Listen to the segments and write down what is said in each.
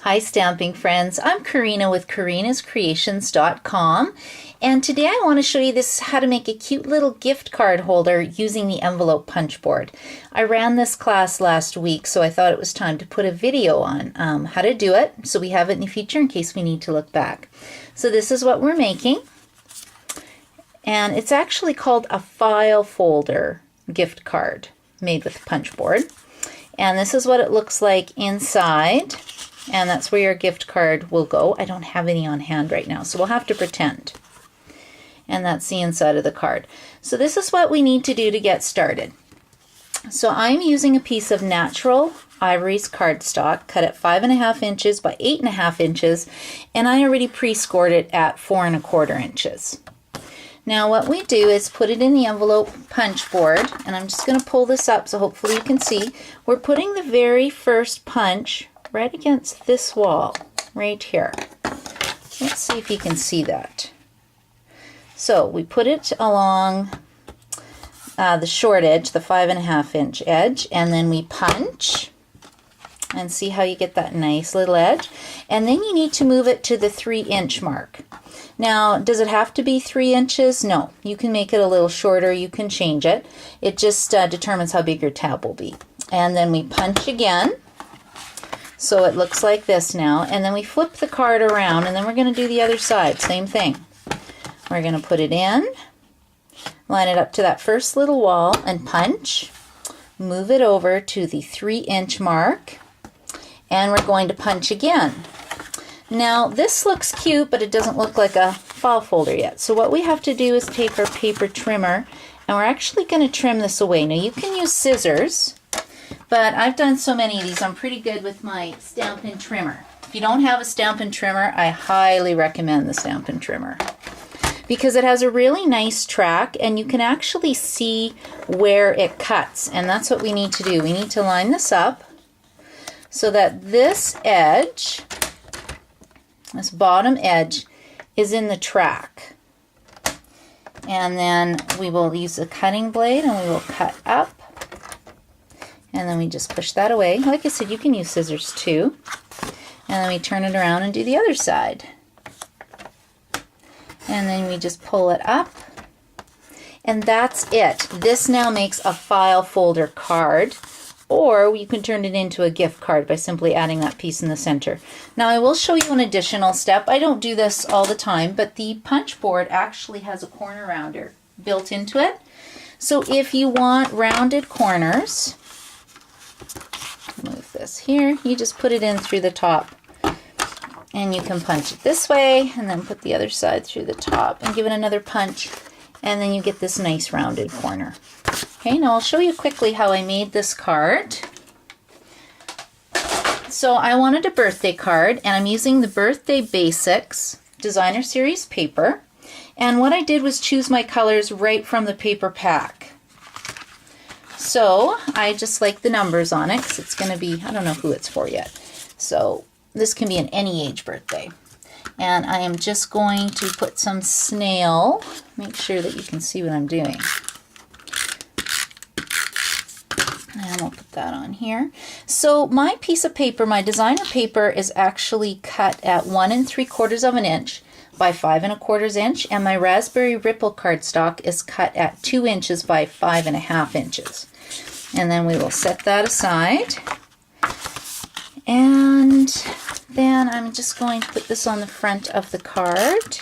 Hi stamping friends, I'm Karina with karinascreations.com, and today I want to show you how to make a cute little gift card holder using the envelope punch board. I ran this class last week, so I thought it was time to put a video on how to do it, so we have it in the future in case we need to look back. So this is what we're making, and it's actually called a file folder gift card made with a punch board. And this is what it looks like inside. And that's where your gift card will go. I don't have any on hand right now, so we'll have to pretend. And that's the inside of the card. So this is what we need to do to get started. So I'm using a piece of Natural Ivories cardstock cut at 5.5 inches by 8.5 inches, and I already pre-scored it at 4.25 inches. Now what we do is put it in the envelope punch board, and I'm just going to pull this up so hopefully you can see. We're putting the very first punch right against this wall, right here. Let's see if you can see that. So we put it along the short edge, the 5.5 inch edge, and then we punch, and see how you get that nice little edge. And then you need to move it to the 3-inch mark. Now, does it have to be 3 inches? No, you can make it a little shorter, you can change it. It just determines how big your tab will be. And then we punch again. So it looks like this now, and then we flip the card around, and then we're going to do the other side, same thing. We're going to put it in, line it up to that first little wall, and punch. Move it over to the 3-inch mark, and we're going to punch again. Now this looks cute, but it doesn't look like a file folder yet. So what we have to do is take our paper trimmer, and we're actually going to trim this away. Now you can use scissors, but I've done so many of these, I'm pretty good with my Stampin' Trimmer. If you don't have a Stampin' Trimmer, I highly recommend the Stampin' Trimmer because it has a really nice track and you can actually see where it cuts, and that's what we need to do. We need to line this up so that this edge, this bottom edge, is in the track. And then we will use a cutting blade and we will cut up. And then we just push that away. Like I said, you can use scissors too. And then we turn it around and do the other side. And then we just pull it up. And that's it. This now makes a file folder card. Or you can turn it into a gift card by simply adding that piece in the center. Now I will show you an additional step. I don't do this all the time, but the punch board actually has a corner rounder built into it. So if you want rounded corners, move this here, you just put it in through the top, and you can punch it this way and then put the other side through the top and give it another punch, and then you get this nice rounded corner. Okay, now I'll show you quickly how I made this card. So I wanted a birthday card, and I'm using the Birthday Basics Designer Series paper, and what I did was choose my colors right from the paper pack. So I just like the numbers on it because it's going to be, I don't know who it's for yet. So this can be an any age birthday. And I am just going to put some snail, make sure that you can see what I'm doing. And we'll put that on here. So my piece of paper, my designer paper, is actually cut at 1 3/4 inch by 5.25 inch, and my Raspberry Ripple cardstock is cut at 2 inches by 5.5 inches. And then we will set that aside. And then I'm just going to put this on the front of the card.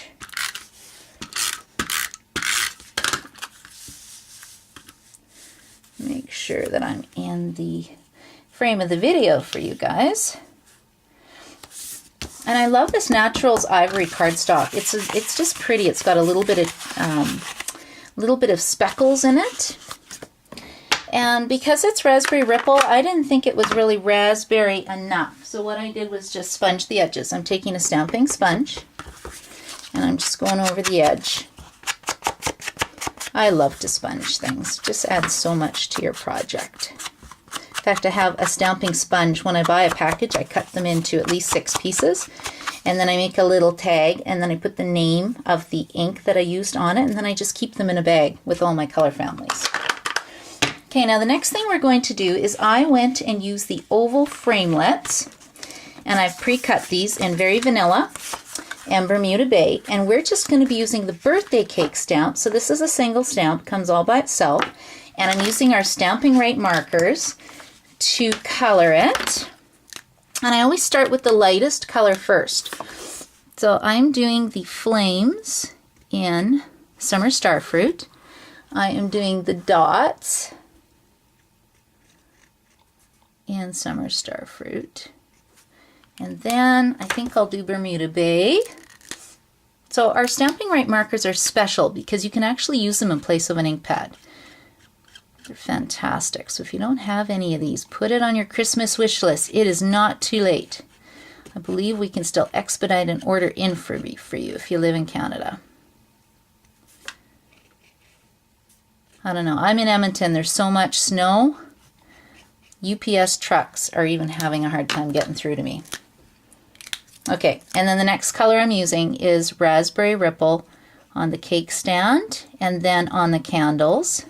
Make sure that I'm in the frame of the video for you guys. And I love this Naturals Ivory cardstock. It's just pretty. It's got a little bit of speckles in it. And because it's Raspberry Ripple, I didn't think it was really raspberry enough. So what I did was just sponge the edges. I'm taking a stamping sponge and I'm just going over the edge. I love to sponge things. Just adds so much to your project. In fact, I have a stamping sponge. When I buy a package, I cut them into at least 6 pieces. And then I make a little tag, and then I put the name of the ink that I used on it, and then I just keep them in a bag with all my color families. Okay, now the next thing we're going to do is I went and used the oval framelets, And I've pre-cut these in Very Vanilla and Bermuda Bay. And we're just going to be using the birthday cake stamp. So this is a single stamp, comes all by itself. And I'm using our Stampin' Right markers to color it. And I always start with the lightest color first. So I'm doing the flames in Summer Starfruit. I am doing the dots in Summer Starfruit. And then I think I'll do Bermuda Bay. So our Stampin' Right markers are special because you can actually use them in place of an ink pad. They're fantastic. So if you don't have any of these, put it on your Christmas wish list. It is not too late. I believe we can still expedite an order in for you if you live in Canada. I don't know. I'm in Edmonton. There's so much snow. UPS trucks are even having a hard time getting through to me. Okay, and then the next color I'm using is Raspberry Ripple on the cake stand and then on the candles.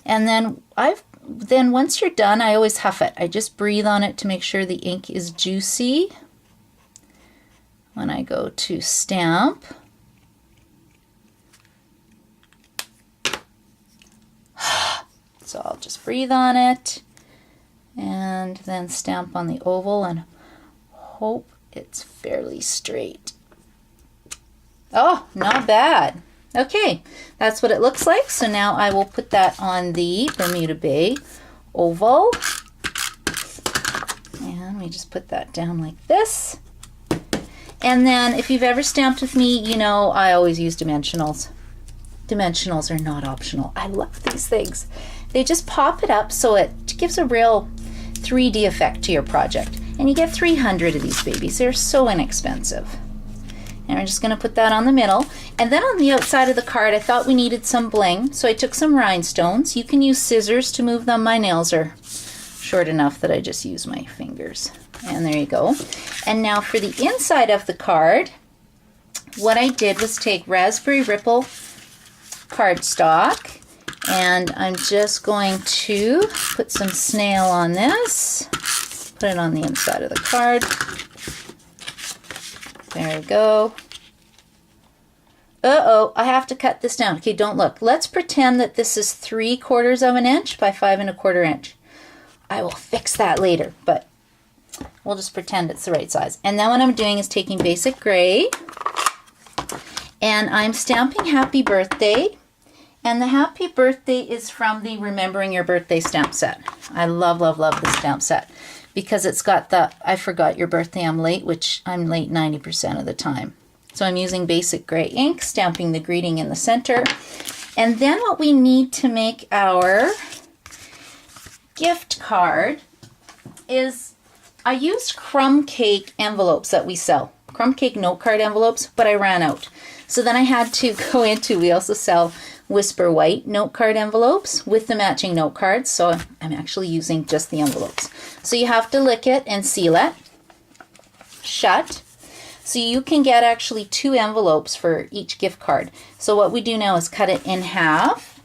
And then once you're done, I always huff it. I just breathe on it to make sure the ink is juicy. When I go to stamp, so I'll just breathe on it and then stamp on the oval and hope it's fairly straight. Oh, not bad. Okay, that's what it looks like. So now I will put that on the Bermuda Bay oval. And we just put that down like this. And then if you've ever stamped with me, you know I always use dimensionals. Dimensionals are not optional. I love these things. They just pop it up so it gives a real 3D effect to your project. And you get 300 of these babies. They're so inexpensive. And we're just going to put that on the middle. And then on the outside of the card, I thought we needed some bling, so I took some rhinestones. You can use scissors to move them. My nails are short enough that I just use my fingers. And there you go. And now for the inside of the card, what I did was take Raspberry Ripple cardstock, and I'm just going to put some snail on this. Put it on the inside of the card. There we go. Uh-oh, I have to cut this down. Okay, don't look. Let's pretend that this is 3/4 of an inch by 5 1/4 inch. I will fix that later, but we'll just pretend it's the right size. And then what I'm doing is taking Basic Gray, and I'm stamping Happy Birthday. And the Happy Birthday is from the Remembering Your Birthday stamp set. I love, love, love this stamp set, because it's got the I forgot your birthday, I'm late, which I'm late 90% of the time. So I'm using Basic Gray ink, stamping the greeting in the center. And then what we need to make our gift card is, I used crumb cake envelopes that we sell. Crumb cake note card envelopes, but I ran out. So then I had to go into, we also sell Whisper White note card envelopes with the matching note cards, so I'm actually using just the envelopes. So you have to lick it and seal it shut. So you can get actually 2 envelopes for each gift card. So what we do now is cut it in half.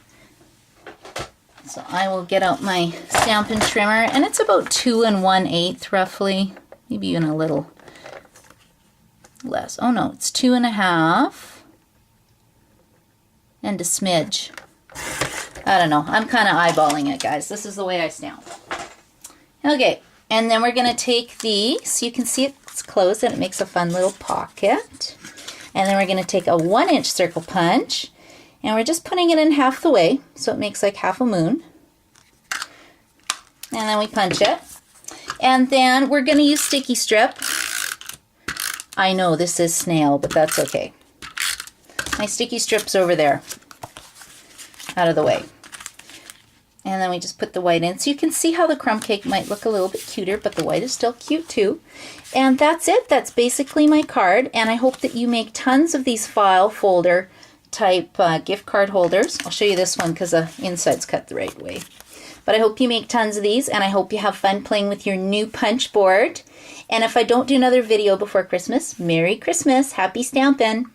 So I will get out my Stampin' Trimmer, and it's about 2 1/8 roughly, maybe even a little less. Oh no, it's 2 1/2. And a smidge. I don't know. I'm kind of eyeballing it, guys. This is the way I stamp. Okay, and then we're going to take these. You can see it's closed and it makes a fun little pocket. And then we're going to take a 1-inch circle punch, and we're just putting it in half the way, so it makes like half a moon. And then we punch it. And then we're going to use sticky strip. I know this is snail, but that's okay. My sticky strip's over there, out of the way. And then we just put the white in. So you can see how the crumb cake might look a little bit cuter, but the white is still cute too. And that's it. That's basically my card. And I hope that you make tons of these file folder type gift card holders. I'll show you this one because the inside's cut the right way. But I hope you make tons of these, and I hope you have fun playing with your new punch board. And if I don't do another video before Christmas, Merry Christmas, Happy Stampin'!